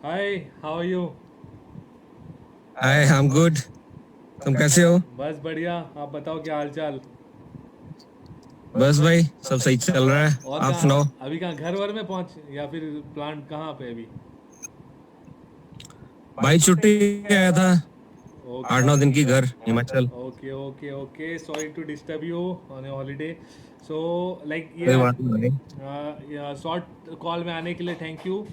Hi, how are you? Hi, I am good. तुम कैसे हो? बस बढ़िया। आप बताओ क्या हाल चाल? बस भाई, सब सही चल रहा है। और आप सुनाओ। कहाँ अभी, कहाँ घर वर में पहुँच या फिर प्लांट कहाँ पे अभी? भाई छुट्टी आया था। ओके 8-9 दिन की घर Himachal. Okay okay okay, sorry to disturb you on a holiday. So like कोई बात नहीं। ये शॉर्ट कॉल में आने के लिए थैंक यू।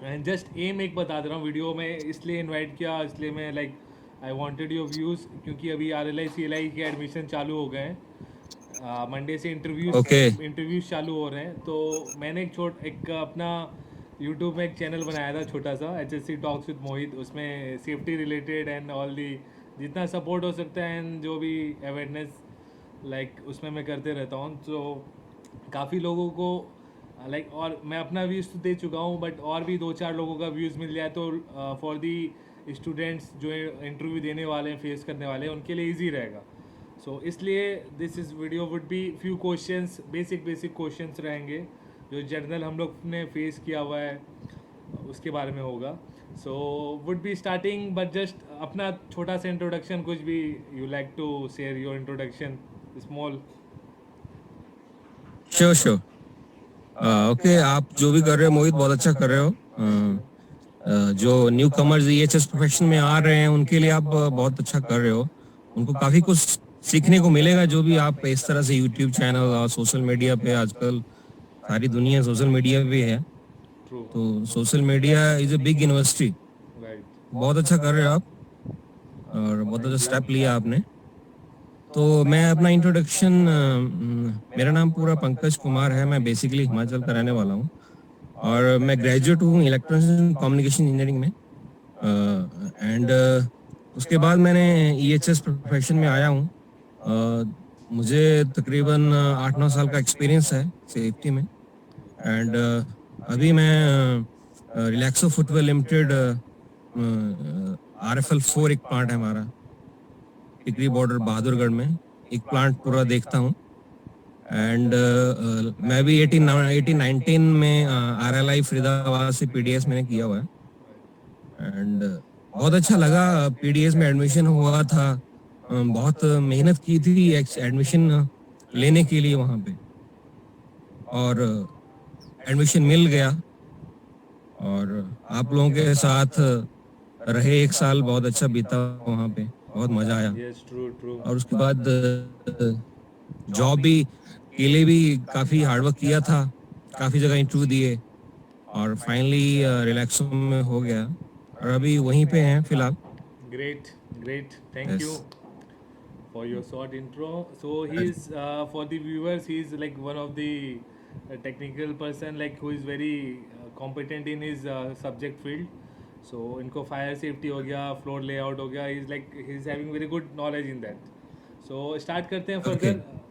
एंड जस्ट एम एक बता दे रहा हूँ, वीडियो में इसलिए इनवाइट किया, इसलिए मैं like I wanted your views, क्योंकि अभी R L I C L I के एडमिशन चालू हो गए हैं। मंडे से इंटरव्यूज़ ओके। इंटरव्यूज़ चालू हो रहे हैं। तो मैंने एक अपना यूट्यूब में एक चैनल बनाया था छोटा सा, H S C talks with Mohit. उसमें safety related and all the जितना सपोर्ट हो सकता है एंड जो भी अवेयरनेस लाइक उसमें मैं करते रहता हूँ। तो काफ़ी लोगों को लाइक और मैं अपना व्यूज़ तो दे चुका हूँ, बट और भी दो चार लोगों का व्यूज़ मिल जाए तो फॉर दी स्टूडेंट्स जो इंटरव्यू देने वाले हैं, फेस करने वाले हैं, उनके लिए ईजी रहेगा। सो इसलिए this is video would be few questions, basic basic questions रहेंगे जो जनरल हम लोग ने फेस किया हुआ है उसके बारे में होगा। So would be starting, but just अपना छोटा सा इंट्रोडक्शन, कुछ भी you like to share your introduction small. Sure sure. Okay, आप जो भी कर रहे हो मोहित, बहुत अच्छा कर रहे हो। जो न्यू कमर्स ईएचएस प्रोफेशन में आ रहे हैं उनके लिए आप बहुत अच्छा कर रहे हो। उनको काफी कुछ सीखने को मिलेगा, जो भी आप इस तरह से यूट्यूब चैनल और सोशल मीडिया पे, आजकल सारी दुनिया सोशल मीडिया पे है। ट्रू। तो social media is a big university. Right. बहुत अच्छा कर रहे हो आप, और बहुत अच्छा थैंक यू। स्टेप लिया आपने। तो मैं अपना इंट्रोडक्शन, मेरा नाम पूरा पंकज कुमार है। मैं बेसिकली हिमाचल का रहने वाला हूँ, और मैं ग्रेजुएट हूँ इलेक्ट्रॉनिक्स एंड कम्युनिकेशन इंजीनियरिंग में। एंड उसके बाद मैंने ईएचएस प्रोफेशन में आया हूँ। मुझे तकरीबन 8-9 साल का एक्सपीरियंस है सेफ्टी में। एंड अभी मैं रिलैक्सो फुटवेयर लिमिटेड, RFL 4 एक प्लांट है हमारा, टिकरी बॉर्डर बहादुरगढ़ में, एक प्लांट पूरा देखता हूँ। एंड मैं भी 18-19 में RLI फरीदाबाद से पीडीएस मैंने किया हुआ है। एंड बहुत अच्छा लगा। पीडीएस में एडमिशन हुआ था। बहुत मेहनत की थी एडमिशन लेने के लिए वहाँ पे, और एडमिशन मिल गया। और आप लोगों के साथ रहे 1 साल, बहुत अच्छा बीता वहाँ पे, बहुत मजा आया। Yes, true true. और उसके बाद जॉब भी के लिए भी काफी हार्डवर्क किया था, काफी जगह इंटरव्यू दिए, और फाइनली रिलैक्सो में हो गया, और अभी वहीं पे हैं फिलहाल। Great, great. Thank yes. you for your short intro. So he is for the viewers. He is like one of the technical person, like who is very competent in his subject field. So इनको fire safety हो गया, floor layout हो गया. He is having very good knowledge in that. So start करते हैं okay. further.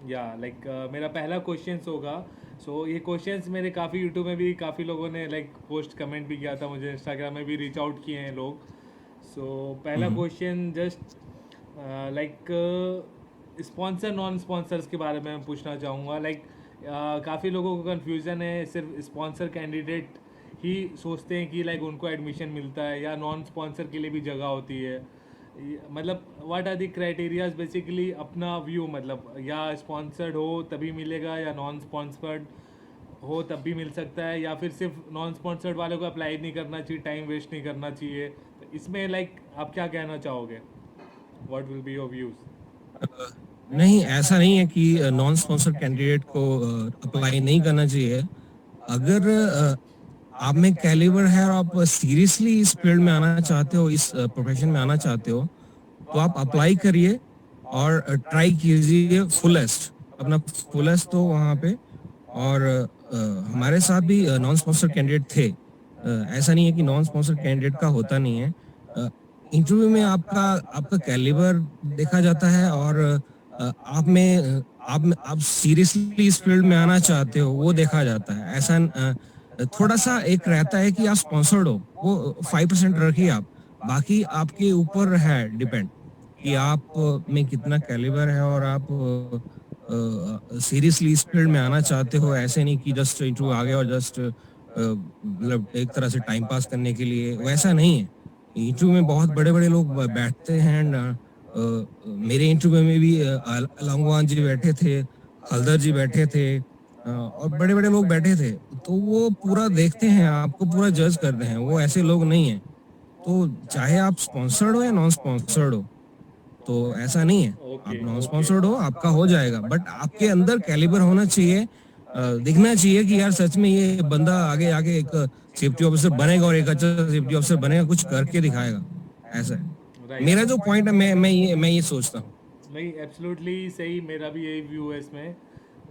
या like मेरा पहला क्वेश्चंस होगा। सो ये क्वेश्चंस मेरे काफ़ी यूट्यूब में भी काफ़ी लोगों ने लाइक पोस्ट कमेंट भी किया था, मुझे इंस्टाग्राम में भी रीच आउट किए हैं लोग। सो पहला hmm. Question just like sponsor non sponsors के बारे में मैं पूछना चाहूँगा। लाइक काफ़ी लोगों को कन्फ्यूज़न है, सिर्फ स्पॉन्सर कैंडिडेट ही सोचते हैं कि लाइक उनको एडमिशन मिलता है, या नॉन स्पॉन्सर के लिए भी जगह होती है। मतलब what are the criterias basically, अपना व्यू, मतलब या स्पॉन्सर्ड हो तभी मिलेगा, या नॉन स्पॉन्सर्ड हो तब भी मिल सकता है, या फिर सिर्फ नॉन स्पॉन्सर्ड वालों को अप्लाई नहीं करना चाहिए, टाइम वेस्ट नहीं करना चाहिए। तो इसमें लाइक आप क्या कहना चाहोगे? What will be your views? नहीं, ऐसा नहीं है कि नॉन स्पॉन्सर कैंडिडेट को अप्लाई नहीं करना चाहिए। अगर आप में कैलिबर है और आप सीरियसली इस फील्ड में आना चाहते हो, इस प्रोफेशन में आना चाहते हो, तो आप अप्लाई करिए और ट्राई कीजिए फुलेस्ट, अपना फुलेस्ट तो वहाँ पे। और हमारे साथ भी नॉन स्पॉन्सर कैंडिडेट थे। ऐसा नहीं है कि नॉन स्पॉन्सर कैंडिडेट का होता नहीं है। इंटरव्यू में आपका आपका कैलिबर देखा जाता है, और आप में आप सीरियसली इस फील्ड में आना चाहते हो वो देखा जाता है। ऐसा थोड़ा सा एक रहता है कि आप स्पॉन्सर्ड हो, वो 5% रखिए आप। बाकी आपके ऊपर है डिपेंड, कि आप में कितना कैलिबर है, और आप सीरियसली इस फील्ड में आना चाहते हो। ऐसे नहीं कि जस्ट इंटरव्यू आ गया और जस्ट मतलब एक तरह से टाइम पास करने के लिए, वैसा नहीं है। इंटरव्यू में बहुत बड़े-बड़े लोग बैठते हैं एंड मेरे इंटरव्यू में भी अलंगवान जी बैठे थे, हल्दर जी बैठे थे, और बड़े-बड़े लोग बैठे थे। तो वो पूरा देखते हैं, आपको पूरा जज करते हैं, वो ऐसे लोग नहीं हैं। तो चाहे आप स्पॉन्सर्ड हो या नॉन स्पॉन्सर्ड हो, तो ऐसा नहीं है। ओके आप नॉन ओके स्पॉन्सर्ड हो, आपका हो जाएगा, बट आपके अंदर कैलिबर होना चाहिए। दिखना चाहिए कि यार सच में ये बंदा आगे आगे एक सेफ्टी ऑफिसर बनेगा और एक अच्छा सेफ्टी ऑफिसर बनेगा, कुछ करके दिखाएगा। ऐसा है। राइट। मेरा जो पॉइंट है, मैं ये सोचता हूँ। नहीं, एब्सोल्युटली सही, मेरा भी यही व्यू है इसमें।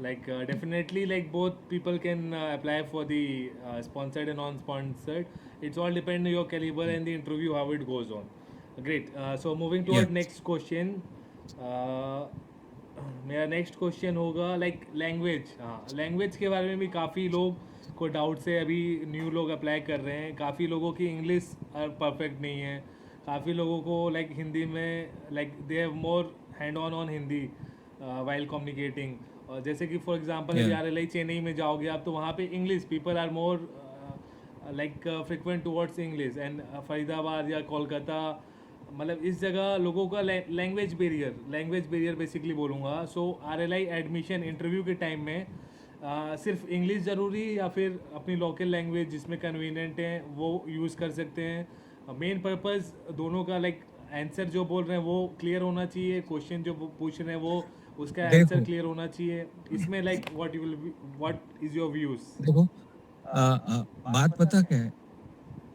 Like definitely like both people can apply for the sponsored and non sponsored, it's all depend your calibre and the interview how it goes on. Great. So moving toward yes, next question. मेरा next question होगा like language. हाँ, language के बारे में भी काफ़ी लोग को डाउट्स है, अभी न्यू लोग अप्लाई कर रहे हैं, काफ़ी लोगों की इंग्लिश परफेक्ट नहीं है, काफ़ी लोगों को लाइक हिंदी में like they have more hand on Hindi while communicating. और जैसे कि फॉर एग्जांपल अभी या RLI चेन्नई में जाओगे आप, तो वहाँ पे English people are more like frequent towards English, and Faridabad या कोलकाता, मतलब इस जगह लोगों का लैंग्वेज बैरियर बेसिकली बोलूँगा। सो RLI एडमिशन इंटरव्यू के टाइम में सिर्फ इंग्लिश ज़रूरी है या फिर अपनी लोकल लैंग्वेज जिसमें कन्वीनियंट है वो यूज़ कर सकते हैं? मेन पर्पस दोनों का लाइक आंसर जो बोल रहे हैं वो क्लियर होना चाहिए, क्वेश्चन जो वो पूछ रहे हैं वो उसका आंसर देखो क्लियर होना चाहिए। इसमें like what is your views? देखो बात पता क्या है,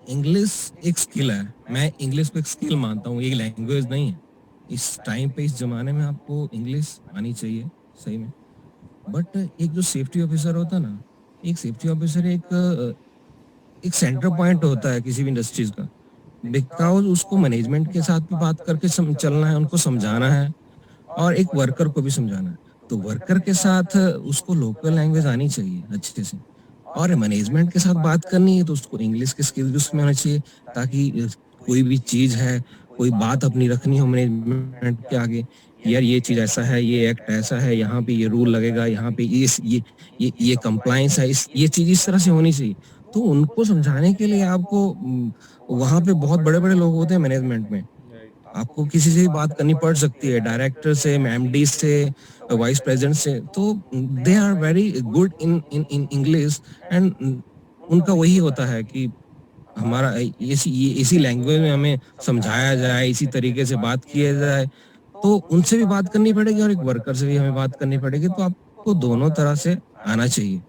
इंग्लिश एक स्किल है। मैं इंग्लिश को एक स्किल मानता हूँ, ये लैंग्वेज नहीं है। इस टाइम पे, इस जमाने में आपको इंग्लिश आनी चाहिए, सही में। बट एक जो सेफ्टी ऑफिसर होता है ना, एक सेफ्टी ऑफिसर एक सेंटर पॉइंट होता है किसी भी इंडस्ट्रीज का, बिकॉज उसको मैनेजमेंट के साथ भी बात करके चलना है, उनको समझाना है, और एक वर्कर को भी समझाना है। तो वर्कर के साथ उसको लोकल लैंग्वेज आनी चाहिए अच्छे से, और मैनेजमेंट के साथ बात करनी है तो उसको इंग्लिश के स्किल भी उसमें होना चाहिए, ताकि कोई भी चीज है, कोई बात अपनी रखनी हो मैनेजमेंट के आगे कि यार ये चीज ऐसा है, ये एक्ट ऐसा है, यहाँ पे ये रूल लगेगा, यहाँ पे ये कंप्लायंस है, इस ये चीज इस तरह से होनी चाहिए। तो उनको समझाने के लिए आपको वहां पे बहुत बड़े बड़े लोग होते हैं मैनेजमेंट में, राइट। आपको किसी से भी बात करनी पड़ सकती है, डायरेक्टर से, एमडी से, वाइस प्रेसिडेंट से। तो they are very good in in in English, and उनका वही होता है कि हमारा इसी लैंग्वेज में हमें समझाया जाए, इसी तरीके से बात किया जाए। तो उनसे भी बात करनी पड़ेगी और एक वर्कर से भी हमें बात करनी पड़ेगी, तो आपको दोनों तरह से आना चाहिए,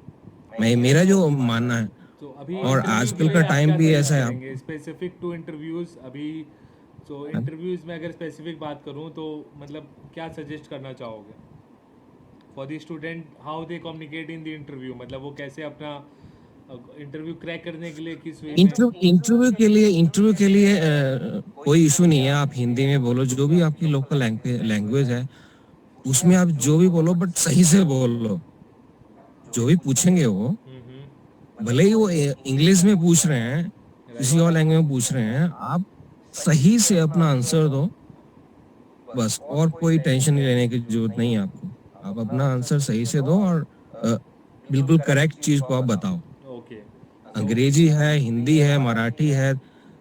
मैं मेरा जो मानना है। तो अभी और इंटरव्यू के आजकल का लिए आप टाइम क्या भी सजेस्ट ऐसा है करेंगे आपको। स्पेसिफिक टू इंटरव्यूज़ अभी? तो इंटरव्यूज़ में अगर स्पेसिफिक बात करूँ तो मतलब क्या सजेस्ट करना चाहोगे for the student, how they communicate in the interview, मतलब वो कैसे अपना इंटरव्यू क्रैक करने के लिए किस वे में? इंटरव्यू के लिए कोई इशू नहीं है, आप हिंदी में बोलो, जो भी आपकी लोकल लैंग्वेज है उसमें आप जो भी बोलो, बट सही से बोलो। जो भी पूछेंगे वो, भले ही वो इंग्लिश में पूछ रहे हैं, किसी और लैंग्वेज में पूछ रहे हैं, आप सही से अपना आंसर दो, बस। और कोई टेंशन नहीं लेने की जरूरत नहीं है आपको। आप अपना आंसर सही से दो, और अ, बिल्कुल करेक्ट चीज को आप बताओ। ओके। सो अंग्रेजी है, हिंदी है, मराठी है,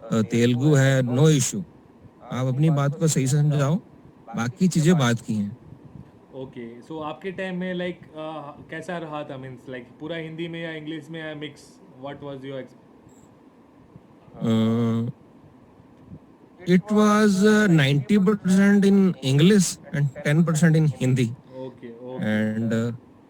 तेलुगु है, नो इश्यू। आप अपनी बात को सही से समझाओ, बाकी चीजें बात की हैं। ओके, सो आपके टाइम में लाइक कैसा रहा था, मीन्स लाइक पूरा हिंदी में या इंग्लिश में या mix? What was your? It was 90% in English and 10% in Hindi. Okay okay. And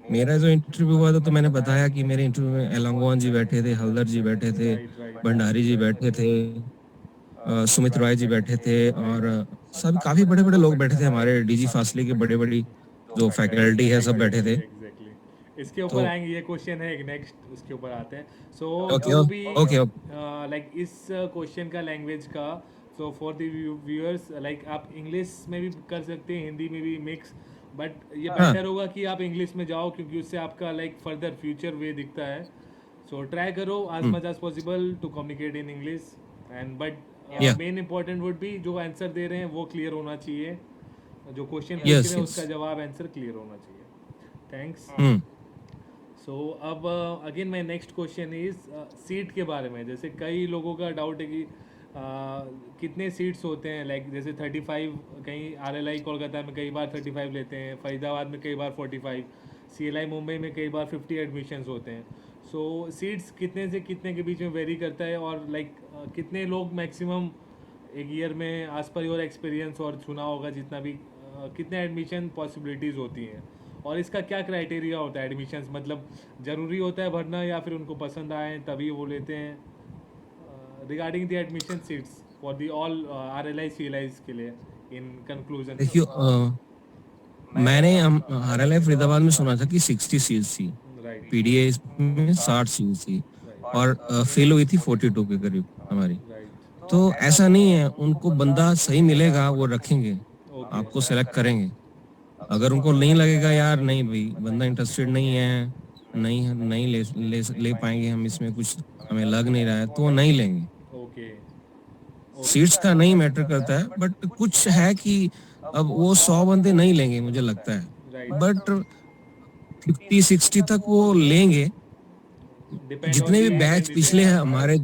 मेरा जो इंटरव्यू हुआ था, तो मैंने बताया कि मेरे इंटरव्यू में एलंगोवन जी बैठे थे, हल्दर जी बैठे थे, राइट राइट भंडारी जी बैठे थे, सुमित रॉय जी बैठे थे, और सब काफी बड़े बड़े लोग बैठे थे, हमारे डीजी फासले के बड़े बड़ी जो फैकल्टी है सब बैठे एग्जैक्टली थे। एग्जैक्टली। इसके ऊपर तो आएंगे, ये क्वेश्चन है एक नेक्स्ट, उसके ऊपर आते हैं। सो ओके जो भी ओके ओके। लाइक इस क्वेश्चन का लैंग्वेज का, so for the viewers like आप इंग्लिश में भी कर सकते हैं, हिंदी में भी मिक्स, बट ये हाँ। बेटर होगा कि आप इंग्लिश में जाओ क्योंकि उससे आपका लाइक फर्दर फ्यूचर वे दिखता है। सो ट्राई करो as hmm. much as possible to communicate in English, and but या मेन इंपॉर्टेंट वुड बी जो आंसर दे रहे हैं वो क्लियर होना चाहिए, जो क्वेश्चन पूछ रहे यस हैं यस। उसका जवाब आंसर क्लियर होना चाहिए। थैंक्स। हम्म। सो अब again my next question is seat के बारे में। जैसे कई लोगों का डाउट है कि कितने सीट्स होते हैं, लाइक जैसे 35, कहीं आरएलआई कोलकाता में कई बार 35 लेते हैं, फरीदाबाद में कई बार 45, सीएलआई मुंबई में कई बार 50 एडमिशन्स होते हैं। सो सीट्स कितने से कितने के बीच में वेरी करता है, और लाइक कितने लोग मैक्सिमम एक ईयर में, आज पर योर एक्सपीरियंस और सुना होगा जितना भी, कितने एडमिशन पॉसिबिलिटीज़ होती हैं, और इसका क्या क्राइटेरिया होता है एडमिशन्स, मतलब ज़रूरी होता है भरना या फिर उनको पसंद आए तभी वो लेते हैं, regarding the admission seats for the all RLI CLIs के लिए, इन कंक्लूजन। देखियो मैंने आरएलआई फरीदाबाद में सुना था कि 60 सीट्स थी, राइट, पीडीए में 60 सीट्स थी, राइट, और फेल हुई थी 42 के करीब हमारी। राइट। तो ऐसा नहीं है, उनको बंदा सही मिलेगा वो रखेंगे, ओके, आपको सेलेक्ट करेंगे। अगर उनको नहीं लगेगा यार नहीं भाई बंदा इंटरेस्टेड नहीं है, नहीं ले पाएंगे हम इसमें, कुछ हमें लग नहीं रहा है, तो वो नहीं लेंगे। ओके, सीट्स ओके, का नहीं मैटर करता है, बट कुछ है कि अब वो 100 बंदे नहीं लेंगे मुझे लगता है, राइट, बट 50-60 तक वो लेंगे। डिपेंड ऑन जितने द भी बैच पिछले कैंडिडेट। हमारे,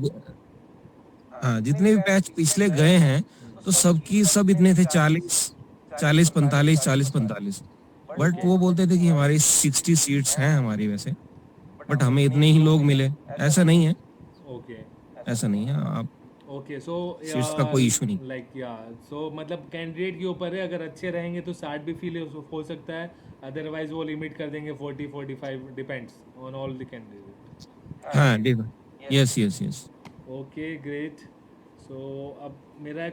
हाँ जितने भी बैच पिछले गए हैं, तो सबकी सब इतने थे, 40-45, बट ओके, वो बोलते थे कि हमारी 60 सीट्स हैं हमारी वैसे, बट हमें इतने ही लोग मिले। ऐसा नहीं है, ओके, ऐसा नहीं है, आप ओके। सो सीट्स का कोई इशू नहीं। लाइक या, सो मतलब कैंडिडेट के ऊपर है, अगर अच्छे रहेंगे तो 60 भी फील हो सकता है, अदरवाइज वो लिमिट कर देंगे 40-45, depends on all the candidate. हाँ देखो, yes yes yes. Okay, great. So अब मेरा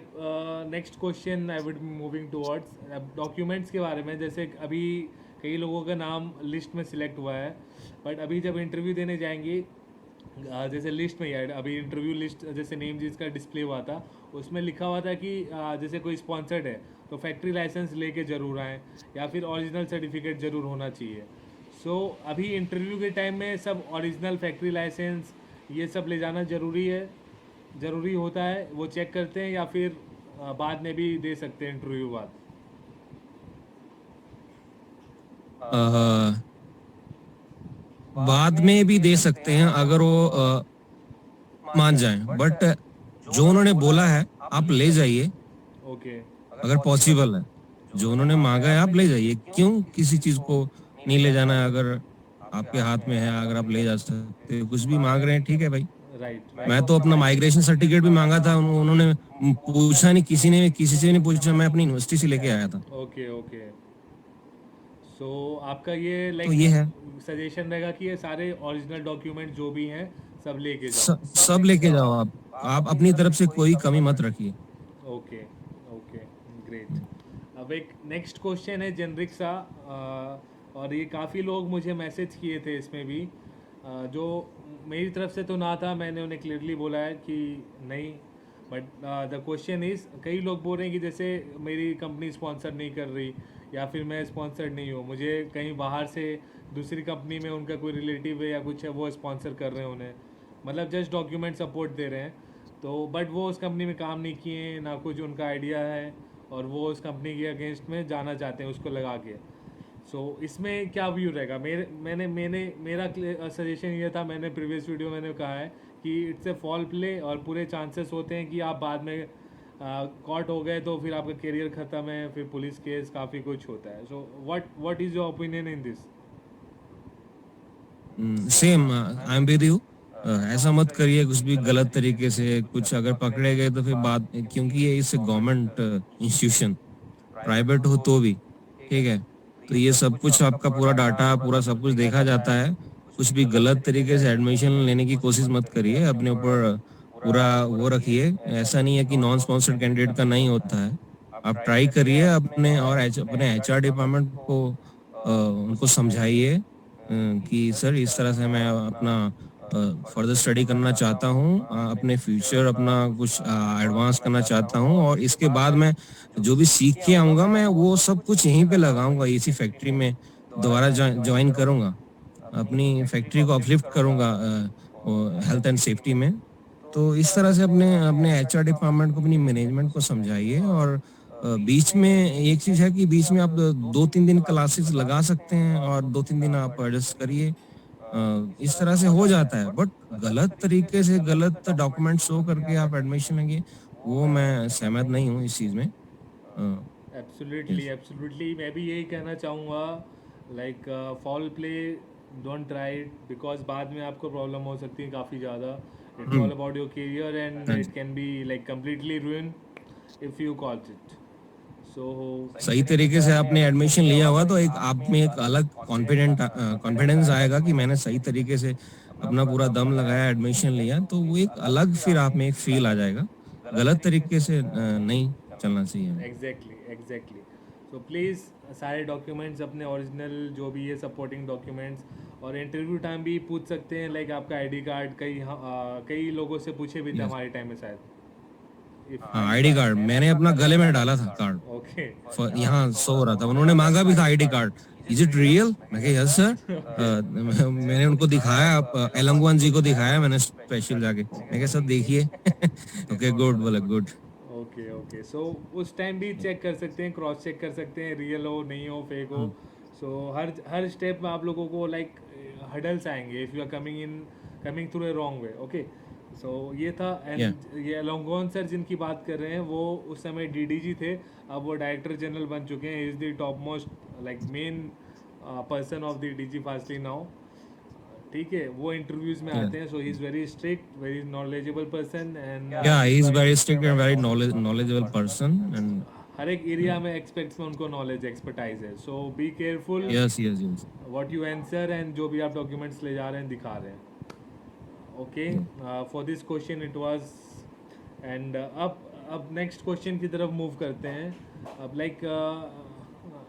next question I would moving towards अब डॉक्यूमेंट्स के बारे में। जैसे अभी कई लोगों का नाम लिस्ट में सिलेक्ट हुआ है, बट अभी जब इंटरव्यू देने जाएंगे, जैसे लिस्ट में ही है अभी इंटरव्यू लिस्ट, जैसे नेम जिसका डिस्प्ले हुआ था उसमें लिखा हुआ था कि जैसे कोई स्पॉन्सर्ड है तो फैक्ट्री लाइसेंस लेके ज़रूर आएँ, या फिर ओरिजिनल सर्टिफिकेट ज़रूर होना चाहिए। सो अभी इंटरव्यू के टाइम में सब ओरिजिनल फैक्ट्री लाइसेंस ये सब ले जाना ज़रूरी है, ज़रूरी होता है, वो चेक करते हैं, या फिर बाद में भी दे सकते हैं इंटरव्यू बाद। बाद में भी दे सकते हैं अगर वो मान जाए, बट जो उन्होंने बोला है आप ले जाइए, ओके, अगर पॉसिबल है। जो उन्होंने मांगा है आप ले जाइए, क्यों किसी चीज को नहीं ले जाना है? अगर आपके हाथ में है, अगर आप ले जा सकते हो, कुछ भी मांग रहे हैं ठीक है भाई। राइट, मैं राइट, तो अपना माइग्रेशन सर्टिफिकेट भी मांगा था, उन्होंने पूछा नहीं, किसी से नहीं पूछा, मैं अपनी यूनिवर्सिटी से लेके आया था। Okay, okay. सो आपका ये तो लाइक ये है, सजेशन रहेगा कि ये सारे ओरिजिनल डॉक्यूमेंट जो भी हैं सब लेके जाओ। सब लेके जाओ आप अपनी तरफ से कोई कमी मत रखिए। Okay, okay, great. अब एक नेक्स्ट क्वेश्चन है जेनरिक सा, और ये काफ़ी लोग मुझे मैसेज किए थे इसमें भी, जो मेरी तरफ से तो ना था, मैंने उन्हें क्लियरली बोला है कि नहीं, बट द क्वेश्चन इज़, कई लोग बोल रहे हैं कि जैसे मेरी कंपनी स्पॉन्सर नहीं कर रही, या फिर मैं स्पॉन्सर्ड नहीं हूँ, मुझे कहीं बाहर से दूसरी कंपनी में उनका कोई रिलेटिव है या कुछ है वो स्पॉन्सर कर रहे हैं उन्हें, मतलब जस्ट डॉक्यूमेंट सपोर्ट दे रहे हैं, तो बट वो उस कंपनी में काम नहीं किए, ना कुछ उनका आइडिया है, और वो उस कंपनी के अगेंस्ट में जाना चाहते हैं उसको लगा के। सो इसमें क्या व्यू रहेगा? मेरा सजेशन ये था, मैंने प्रीवियस वीडियो मैंने कहा है कि इट्स ए फॉल प्ले, और पूरे चांसेस होते हैं कि आप बाद में कॉट हो गए तो फिर आपका करियर ख़त्म है, फिर पुलिस केस काफ़ी कुछ होता है। So what is your opinion in this? Same, I am with you. ऐसा मत करिए कुछ भी गलत तरीके से, कुछ अगर पकड़े गए तो फिर बाद, क्योंकि ये इस गवर्नमेंट इंस्टीट्यूशन, प्राइवेट हो तो भी ठीक है, तो ये सब कुछ आपका पूरा डाटा पूरा सब कुछ देखा जाता है। कुछ भी गलत तरीके से एडमिशन लेने की कोशिश मत करिए, अपने ऊपर पूरा वो रखिए। ऐसा नहीं है कि नॉन स्पॉन्सर्ड कैंडिडेट का नहीं होता है, आप ट्राई करिए अपने, और अपने एचआर डिपार्टमेंट को उनको समझाइए कि सर इस तरह से मैं अपना फर्दर स्टडी करना चाहता हूँ, अपने फ्यूचर अपना कुछ एडवांस करना चाहता हूँ, और इसके बाद मैं जो भी सीख के आऊंगा मैं वो सब कुछ यहीं पे लगाऊंगा, इसी फैक्ट्री में दोबारा ज्वाइन करूंगा, अपनी फैक्ट्री को अपलिफ्ट करूंगा हेल्थ एंड सेफ्टी में। तो इस तरह से अपने अपने एचआर डिपार्टमेंट को, अपनी मैनेजमेंट को समझाइए। और बीच में एक चीज है कि बीच में आप 2-3 दिन क्लासेस लगा सकते हैं, और 2-3 दिन आप एडजस्ट करिए, इस तरह से हो जाता है, बट गलत तरीके से गलत डॉक्यूमेंट शो करके आप एडमिशन लेंगे, वो मैं सहमत नहीं हूँ इस चीज में। Absolutely yes. एब्सोल्युटली, मैं भी यही कहना चाहूँगा, like foul play don't try it, because बाद में आपको प्रॉब्लम हो सकती है काफ़ी ज़्यादा। It's all about your career and हाँ इट जी। Can be like completely ruin if you calls it. So सही तरीके से आपने एडमिशन लिया हुआ तो एक आप में एक अलग कॉन्फिडेंस आएगा कि मैंने सही तरीके से अपना पूरा दम लगाया, एडमिशन लिया, तो वो एक अलग फिर आप में एक फील आ जाएगा। गलत तरीके से नहीं चलना चाहिए हमें। Exactly exactly. सो प्लीज़ सारे डॉक्यूमेंट्स अपने ओरिजिनल जो भी है सपोर्टिंग डॉक्यूमेंट्स, और इंटरव्यू टाइम भी पूछ सकते हैं, लाइक आपका आईडी कार्ड, कई लोगों से पूछे भी थे यस। हमारे टाइम में शायद। इफ हाँ, आईडी कार्ड मैंने अपना गले में डाला था कार्ड। ओके। यहाँ सो रहा था, उन्होंने मांगा भी था ID card. Is it real? मैं कहा यस सर। मैंने उनको दिखाया, एलंगवान जी को दिखाया मैंने स्पेशल जाके, मैं कहा सर देखिए। ओके गुड, बोला गुड। Okay okay. सो उस टाइम भी चेक कर सकते हैं, क्रॉस चेक कर सकते हैं, रियल हो नहीं हो, फेक हो। सो हर स्टेप में आप लोगों को लाइक हडल्स आएंगे if you are coming through a wrong way. Okay. So ये था। या एंड ये लोंगोन सर जिनकी बात कर रहे हैं, वो उस समय डीडीजी थे, अब वो डायरेक्टर जनरल बन चुके हैं। Is the top most like main person of the DG fastly now. ठीक है, वो इंटरव्यूज़ में या आते हैं। So he is very strict, very knowledgeable person and या he is very strict and very knowledgeable person and हर एक एरिया में एक्सपेक्ट्स में उनको नॉलेज एक्सपर्टाइज है। So be careful yes yes yes. What you answer and जो भी आप डॉक्यूमेंट्स ले जा रहे हैं दिखा रहे हैं। Okay. For this question it was. And अब नेक्स्ट क्वेश्चन की तरफ मूव करते हैं। अब लाइक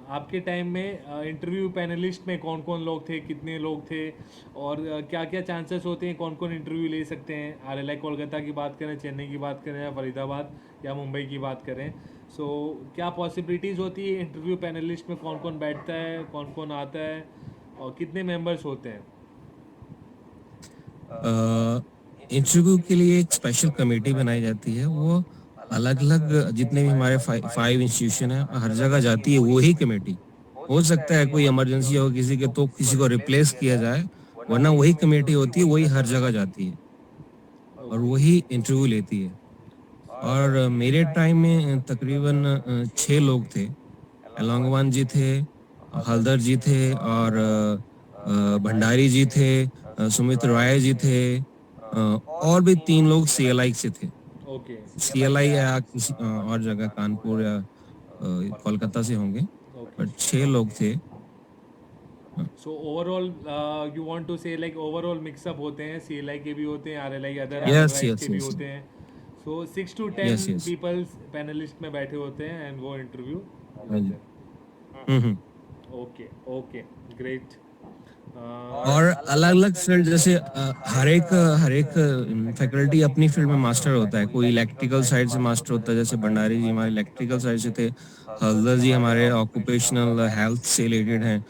आपके टाइम में इंटरव्यू पैनलिस्ट में कौन कौन लोग थे, कितने लोग थे, और क्या क्या चांसेस होते हैं, कौन कौन इंटरव्यू ले सकते हैं? आरएलआई कोलकाता की बात करें, चेन्नई की बात करें, या फरीदाबाद या मुंबई की बात करें। सो क्या पॉसिबिलिटीज़ होती है इंटरव्यू पैनलिस्ट में? कौन कौन बैठता है, कौन कौन आता है, और कितने मेंबर्स होते हैं? इंटरव्यू के लिए एक स्पेशल कमेटी बनाई जाती है, वो अलग अलग जितने भी हमारे 5 इंस्टीट्यूशन है हर जगह जाती है वही कमेटी। हो सकता है कोई इमरजेंसी हो किसी के तो किसी को रिप्लेस किया जाए, वरना वही कमेटी होती है, वही हर जगह जाती है और ओके। वही इंटरव्यू लेती है। और मेरे टाइम में तकरीबन 6 लोग थे। एलॉन्गवान जी थे, हल्दर जी थे, और भंडारी जी थे, सुमित राय जी थे, और भी 3 लोग सीएलआई से थे। ओके सीएलआई या किसी और जगह कानपुर या कोलकाता से होंगे, ओके। बट 6 लोग थे। So overall you want to say like overall mix up होते हैं, सीएलआई के भी होते हैं, RLI other yes NRIs yes के भी यस होते हैं। So 6 to 10 yes yes. Peoples panelist में बैठे होते हैं एंड वो इंटरव्यू हाँ लेते जी। हैं। हम्म। Okay okay. ग्रेट। और अलग अलग फील्ड जैसे हर एक फैकल्टी अपनी फील्ड में मास्टर होता है। कोई इलेक्ट्रिकल साइड से मास्टर होता है, जैसे भंडारी जी हमारे इलेक्ट्रिकल साइड से थे, हल्दर जी हमारे ऑक्यूपेशनल हेल्थ से रिलेटेड हैं,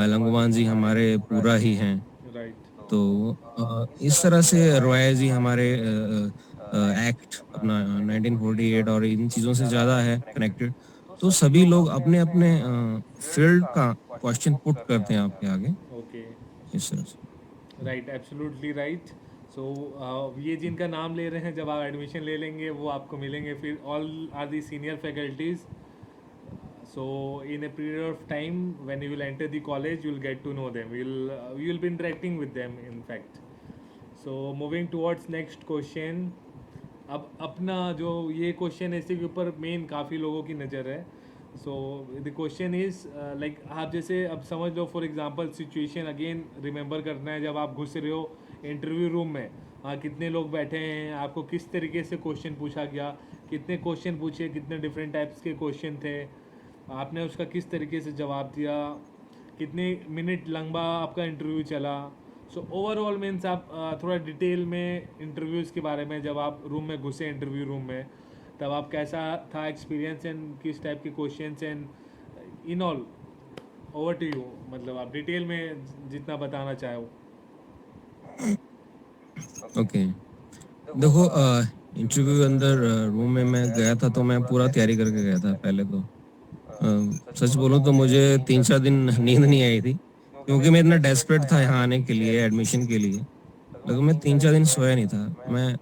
लंगोवान जी हमारे पूरा ही हैं। राइट। तो इस तरह से रॉय जी हमारे एक्ट अपना 1948 और इन चीजों से ज्यादा है कनेक्टेड। तो सभी लोग अपने अपने फील्ड का क्वेश्चन पुट करते हैं आपके आगे, ओके। इस तरह से। Right, absolutely right. सो ये जिनका नाम ले रहे हैं, जब आप एडमिशन ले लेंगे वो आपको मिलेंगे फिर। All are the senior faculties. So in a period of time when you will enter the college, you will get to know them. You will be interacting with them, in fact. So moving towards next question. अब अपना जो ये question है इसी के ऊपर main काफ़ी लोगों की नज़र है। So the question is like, आप जैसे अब समझ लो for example situation again remember करना है, जब आप घुस रहे हो इंटरव्यू रूम में, हाँ कितने लोग बैठे हैं, आपको किस तरीके से क्वेश्चन पूछा गया, कितने क्वेश्चन पूछे, कितने डिफरेंट टाइप्स के क्वेश्चन थे, आपने उसका किस तरीके से जवाब दिया, कितने मिनट लंबा आपका इंटरव्यू चला। सो ओवरऑल मीन्स आप थोड़ा डिटेल में इंटरव्यूज़ के बारे में, जब आप रूम में घुसे इंटरव्यू रूम में, तब आप कैसा था एक्सपीरियंस, एंड किस टाइप के questions, and in all over to you. मतलब आप डिटेल में जितना बताना चाहो। ओके, देखो इंटरव्यू अंदर रूम में मैं गया था तो मैं पूरा तैयारी करके गया था। पहले तो सच बोलूं तो मुझे 3-4 दिन नींद नहीं आई थी, क्योंकि मैं इतना डेस्परेट था यहाँ आने के लिए, एडमिशन के लिए। लगभग मैं 3-4 दिन सोया नहीं था। मैं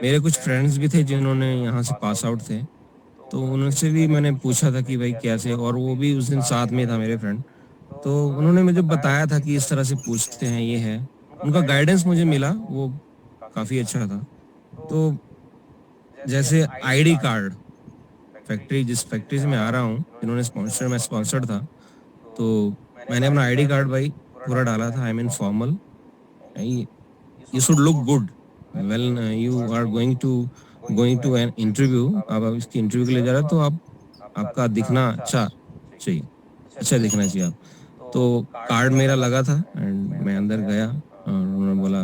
मेरे कुछ फ्रेंड्स भी थे जिन्होंने यहाँ से पास आउट थे, तो उनसे भी मैंने पूछा था कि भाई कैसे, और वो भी उस दिन साथ में था मेरे फ्रेंड। तो उन्होंने मुझे बताया था कि इस तरह से पूछते हैं, ये है। उनका गाइडेंस मुझे मिला, वो काफ़ी अच्छा था। तो जैसे आईडी कार्ड, फैक्ट्री जिस फैक्ट्री से मैं आ रहा हूँ, जिन्होंने मैं स्पॉन्सर्ड था, तो मैंने अपना आईडी कार्ड भाई पूरा डाला था, I mean formal. You should look good well you are going to an interview. आप इसकी इंटरव्यू के लिए जा रहे हो, तो आप आपका दिखना अच्छा चाहिए, अच्छा दिखना चाहिए आप। तो कार्ड मेरा लगा था एंड मैं अंदर गया और उन्होंने बोला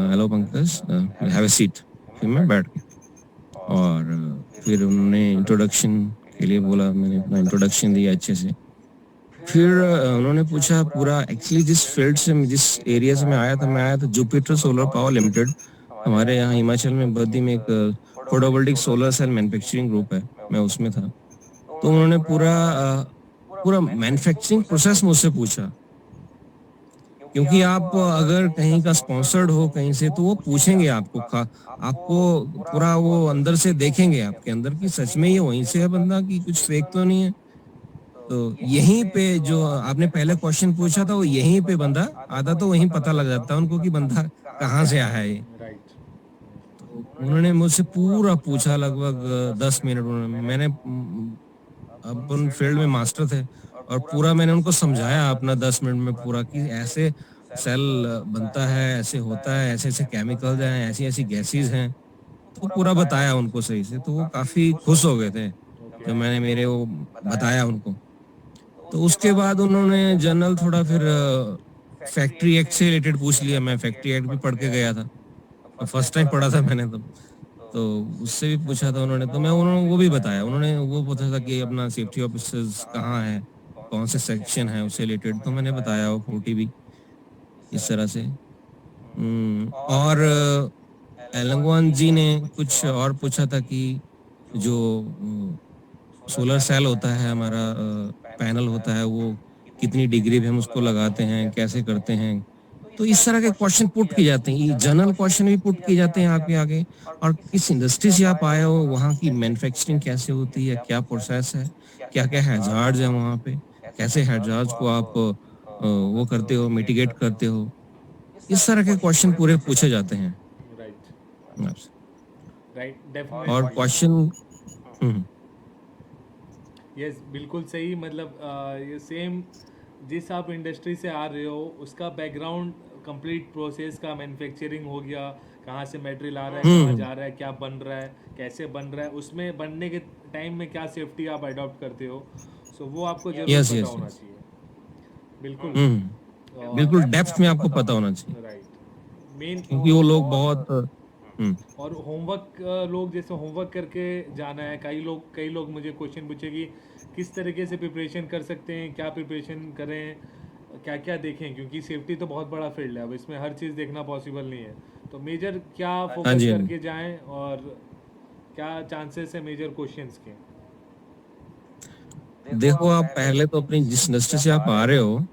hello Pankaj, have a seat. फिर मैं बैठ गया और फिर उन्होंने इंट्रोडक्शन के लिए बोला, मैंने अपना इंट्रोडक्शन दिया अच्छे से। फिर उन्होंने पूछा पूरा, एक्चुअली जिस एरिया से मैं आया था जुपिटर सोलर पावर लिमिटेड। हमारे यहाँ हिमाचल में बद्दी में एक photovoltaic solar cell manufacturing group है, मैं उसमें था। तो उन्होंने पूरा मैन्युफैक्चरिंग प्रोसेस मुझसे पूछा, क्योंकि आप अगर कहीं का स्पॉन्सर्ड हो कहीं से, तो वो पूछेंगे आपको पूरा वो अंदर से देखेंगे आपके अंदर कि सच में ये वहीं से है बंदा, कि कुछ फेक तो नहीं है। तो यहीं पे जो आपने पहले क्वेश्चन पूछा था, वो यहीं पे बंदा आधा तो वहीं पता लग जाता है उनको कि बंदा कहाँ से आया है ये। राइट। तो उन्होंने मुझसे पूरा पूछा लगभग 10 मिनट। मैंने अपन फील्ड में मास्टर थे और पूरा मैंने उनको समझाया अपना 10 मिनट में पूरा, कि ऐसे सेल बनता है, ऐसे होता है, ऐसे ऐसे केमिकल्स हैं, ऐसी ऐसी गैसेस हैं। तो पूरा बताया उनको सही से, तो वो काफी खुश हो गए थे ओके। जब मैंने मेरे वो बताया उनको। तो उसके बाद उन्होंने जनरल थोड़ा फिर फैक्ट्री एक्ट से रिलेटेड पूछ लिया। मैं फैक्ट्री एक्ट भी पढ़ के गया था, फर्स्ट टाइम पढ़ा था मैंने तब। तो उससे भी पूछा था उन्होंने, तो मैं उन्होंने वो भी बताया। उन्होंने वो पूछा था कि अपना सेफ्टी ऑफिसर्स कहाँ है, कौन से सेक्शन है उससे रिलेटेड, तो मैंने बताया वो 40 भी इस तरह से। और एलंगवान जी ने कुछ और पूछा था कि जो सोलर सेल होता है हमारा, पैनल होता है, वो कितनी डिग्री पे हम उसको लगाते हैं, कैसे करते हैं। तो इस तरह के क्वेश्चन पुट किए जाते हैं, ये जनरल क्वेश्चन भी पुट किए जाते हैं आपके आगे। और किस इंडस्ट्री से आप आए हो, वहाँ की मैन्युफैक्चरिंग कैसे होती है, क्या प्रोसेस है, क्या क्या हैजार्ड्स है वहाँ पे, कैसे हैजार्ड्स को आप वो करते हो, मिटिगेट करते हो। इस तरह के क्वेश्चन पूरे पूछे जाते हैं राइट। आपसे। राइट, और डेफिनेटली। क्वेश्चन यस, बिल्कुल सही। मतलब ये सेम, जिस आप इंडस्ट्री से आ रहे हो उसका बैकग्राउंड, कंप्लीट प्रोसेस का, मैन्युफैक्चरिंग हो गया, कहाँ से मटेरियल आ रहा है, कहाँ हम्म जा रहा है, क्या बन रहा है, कैसे बन रहा है, उसमें बनने के टाइम में क्या सेफ्टी आप अडॉप्ट करते हो, सो वो आपको ज़रूर यस पता यस होना यस। चाहिए। बिल्कुल। और बिल्कुल डेप्थ में आपको पता होना चाहिए, राइट, मेन। क्योंकि वो लोग बहुत और होमवर्क, लोग जैसे होमवर्क करके जाना है, कई लोग मुझे क्वेश्चन पूछे कि किस तरीके से प्रिपरेशन कर सकते हैं, क्या प्रिपरेशन करें, क्या क्या देखें, क्योंकि सेफ्टी तो बहुत बड़ा फील्ड है, अब इसमें हर चीज़ देखना पॉसिबल नहीं है। तो मेजर क्या हाँ फोकस जी हाँ जी। करके जाएं, और क्या चांसेस है मेजर क्वेश्चंस के। देखो आप पहले तो अपनी जिस इंडस्ट्री से आप आ रहे हो,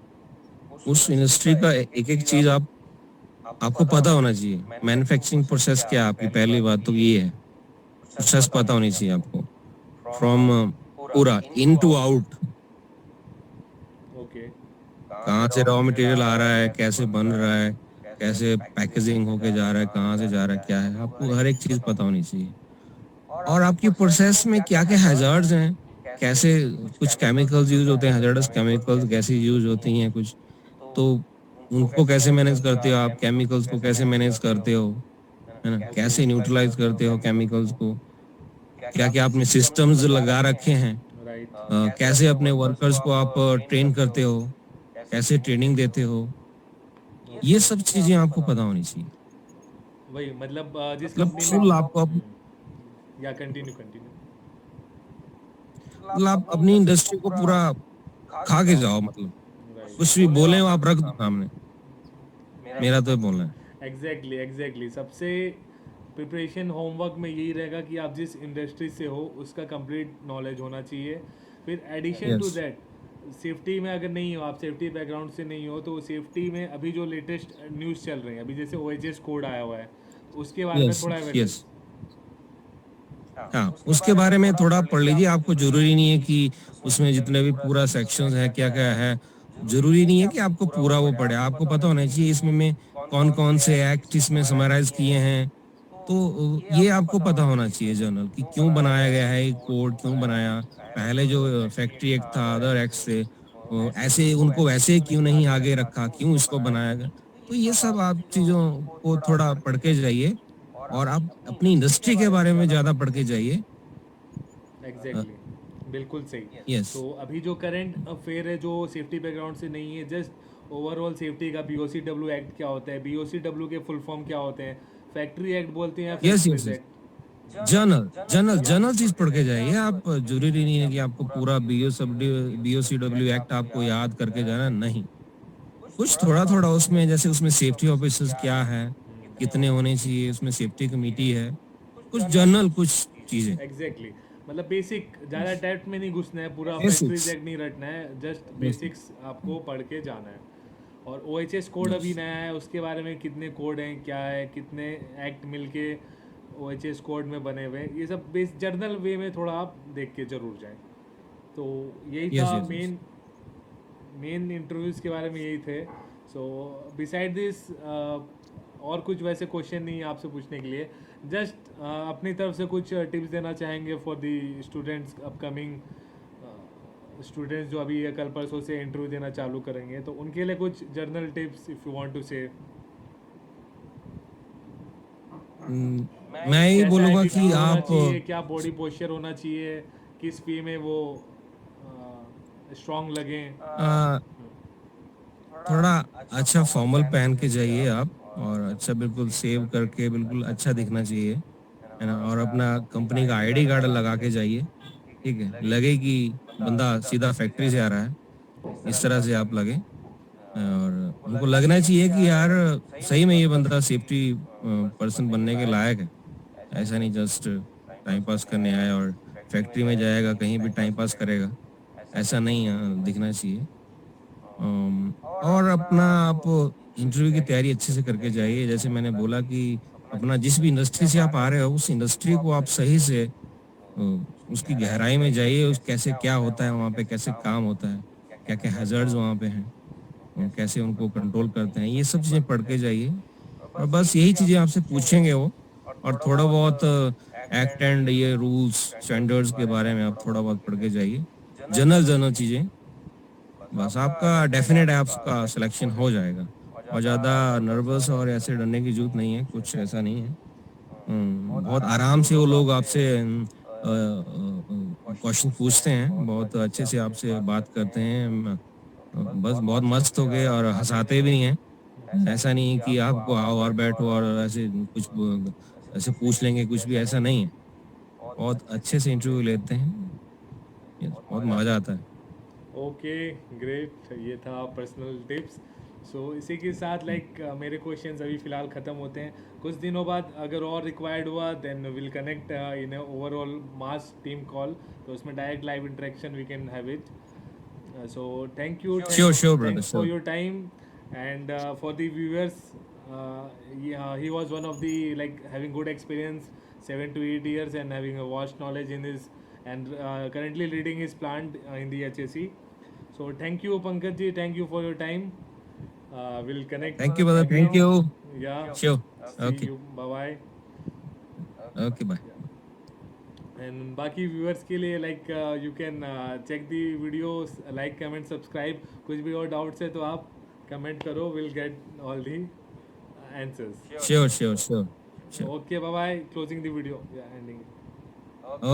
उस इंडस्ट्री का एक एक चीज आपको पता होना चाहिए। मैन्युफैक्चरिंग प्रोसेस क्या है आपकी, पहली बात तो ये है, प्रोसेस पता होनी चाहिए आपको, फ्रॉम पूरा इन टू आउट। ओके। कहाँ से रॉ मटेरियल आ रहा है, कैसे बन रहा है, कैसे पैकेजिंग होके जा रहा है, कहाँ से जा रहा है, क्या है, आपको हर एक चीज पता होनी चाहिए। और आपकी प्रोसेस में क्या क्या हैजार्ड्स हैं, कैसे कुछ केमिकल्स यूज होते हैं, हैजार्डस केमिकल्स गैसेस यूज होती हैं कुछ, तो उनको कैसे मैनेज करते हो आप, केमिकल्स को कैसे मैनेज करते हो, है ना, कैसे न्यूट्रलाइज करते हो केमिकल्स को, क्या क्या आपने सिस्टम्स लगा रखे हैं, राइट। कैसे अपने वर्कर्स को आप ट्रेन करते हो, कैसे ट्रेनिंग देते हो, ये सब चीजें आपको पता होनी चाहिए। वही मतलब, जिस मतलब कंपनी में। फुल आपको या कंटिन्यू कंटिन्यू। मतलब आप अपनी इंडस्ट्री को पूरा खा के जाओ, मतलब कुछ भी बोले हो आप रख दो सामने, मेरा तो ये बोलना है। एग्जैक्टली एग्जैक्टली, सबसे प्रिपरेशन होमवर्क में यही रहेगा कि आप जिस इंडस्ट्री से हो उसका कंप्लीट नॉलेज होना चाहिए। फिर addition to yes that, safety में अगर नहीं हो, आप सेफ्टी बैकग्राउंड से नहीं हो, तो सेफ्टी में अभी जो लेटेस्ट न्यूज़ चल रही है, अभी जैसे OHS कोड आया हुआ है, उसके बारे में यस, थोड़ा यस। अवेयरनेस। हाँ, उसके बारे में थोड़ा पढ़ लीजिए। आपको ज़रूरी नहीं है कि उसमें जितने भी पूरा सेक्शंस है, क्या-क्या है, ज़रूरी नहीं है कि आपको पूरा वो पढ़े। आपको पता होना चाहिए इसमें में कौन-कौन से एक्ट इसमें समराइज़ किए हैं। तो ये आपको पता होना चाहिए जर्नल कि क्यों बनाया गया है ये कोड, क्यों बनाया। पहले जो फैक्ट्री एक्ट था, अदर एक्ट्स थे, ऐसे उनको वैसे क्यों नहीं आगे रखा, क्यों इसको बनाया गया। तो ये सब आप चीज़ों को थोड़ा पढ़ के जाइए और आप अपनी इंडस्ट्री के बारे में ज़्यादा पढ़ के जाइए। अ, एग्जैक्टली, बिल्कुल सही। यस, तो अभी जो करंट अफेयर है, जो सेफ्टी बैकग्राउंड से नहीं है, जस्ट ओवरऑल सेफ्टी का BOCW एक्ट क्या होता है, BOCW के फुल फॉर्म क्या होते हैं, फैक्ट्री एक्ट बोलते हैं या yes, yes, factories yes. Act. General general general चीज़ पढ़ के जाइए आप। ज़रूरी नहीं है कि आपको पूरा बीओसीडब्ल्यू एक्ट आपको याद करके जाना, नहीं। कुछ थोड़ा-थोड़ा उसमें, जैसे उसमें सेफ्टी ऑफिसर्स क्या है, कितने होने चाहिए, उसमें सेफ्टी कमिटी है, कुछ जर्नल कुछ चीज़ें। एग्जैक्टली, मतलब बेसिक, ज़्यादा यस, डेप्थ में नहीं घुसना है, पूरा फैक्ट्रीज बेसिक्स। एक्ट नहीं रटना है, जस्ट यस, बेसिक्स आपको पढ़ के जाना है। और OHS कोड यस, अभी नया है, उसके बारे में कितने कोड हैं, क्या है, कितने एक्ट मिलके OHS कोड में बने हुए हैं, ये सब बेस जर्नल वे में थोड़ा आप देख के ज़रूर जाएं। तो यही यस, था yes, yes. Main main interviews के बारे में, यही थे। सो बिसाइड दिस और कुछ वैसे क्वेश्चन नहीं है आपसे पूछने के लिए, जस्ट अपनी तरफ से कुछ टिप्स देना चाहेंगे for the students, upcoming students जो अभी कल परसों से इंटरव्यू देना चालू करेंगे, तो उनके लिए कुछ general tips if you want to say. मैं यही कैसा बोलूँगा कि एटीट्यूड होना आप चाहिए, क्या बॉडी पोस्चर होना चाहिए, किस वे में वो स्ट्रांग लगें। अ, थोड़ा अच्छा फॉर्मल पहन के जाइए आप, और अच्छा बिल्कुल सेव करके बिल्कुल अच्छा दिखना चाहिए, है ना? और अपना कंपनी का आईडी कार्ड लगा के जाइए, ठीक है? लगे कि बंदा सीधा फैक्ट्री से आ रहा है, इस तरह से आप लगे। और उनको लगना चाहिए कि यार सही में ये बंदा सेफ्टी पर्सन बनने के लायक है। ऐसा नहीं जस्ट टाइम पास करने आया और फैक्ट्री में जाएगा, कहीं भी टाइम पास करेगा, ऐसा नहीं दिखना चाहिए। और अपना आप इंटरव्यू की तैयारी अच्छे से करके जाइए। जैसे मैंने बोला कि अपना जिस भी इंडस्ट्री से आप आ रहे हो, उस इंडस्ट्री को आप सही से उसकी गहराई में जाइए, उस कैसे क्या होता है वहाँ पे, कैसे काम होता है, क्या-क्या हैज़र्ड्स वहाँ पे हैं, कैसे उनको कंट्रोल करते हैं, ये सब चीज़ें पढ़ के जाइए। और बस यही चीज़ें आपसे पूछेंगे वो, और थोड़ा बहुत एक्ट एंड ये रूल्स, स्टैंडर्ड्स के बारे में आप थोड़ा बहुत पढ़ के जाइए। जनरल जनरल चीज़ें, बस आपका डेफ़िनेट है आपका सिलेक्शन हो जाएगा। और ज़्यादा नर्वस और ऐसे डरने की ज़रूरत नहीं है, कुछ ऐसा नहीं है। बहुत आराम से वो लोग आपसे क्वेश्चन पूछते हैं, बहुत अच्छे से आपसे बात करते हैं। बस बहुत मस्त हो गए और हँसाते भी हैं। ऐसा नहीं है कि आपको आओ और बैठो और ऐसे कुछ ऐसे पूछ लेंगे, कुछ भी ऐसा नहीं है। बहुत अच्छे से इंटरव्यू लेते हैं। यस, बहुत मज़ा आता है। ओके, ग्रेट, ये था पर्सनल टिप्स। सो इसी के साथ मेरे क्वेश्चंस अभी फ़िलहाल ख़त्म होते हैं। कुछ दिनों बाद अगर और रिक्वायर्ड हुआ then will connect in overall mass team call, तो उसमें direct live interaction we can have it. So thank you, sure, sure brother, thanks for sure. your time, and for the viewers, he was one of the having good experience, 7 to 8 years, and having a vast knowledge in his, and currently leading his plant in the HSE. So thank you, Pankaj ji, thank you for your time. We'll connect thank you brother, thank again. You. Yeah, sure, see okay, you. Bye bye. Okay, bye. And बाकी viewers के लिए you can check the videos, like comment subscribe. कुछ भी और doubts है तो आप comment करो, will get all the answers. Sure, sure, sure, sure. Okay, bye bye, closing the video, या एंडिंग। ओ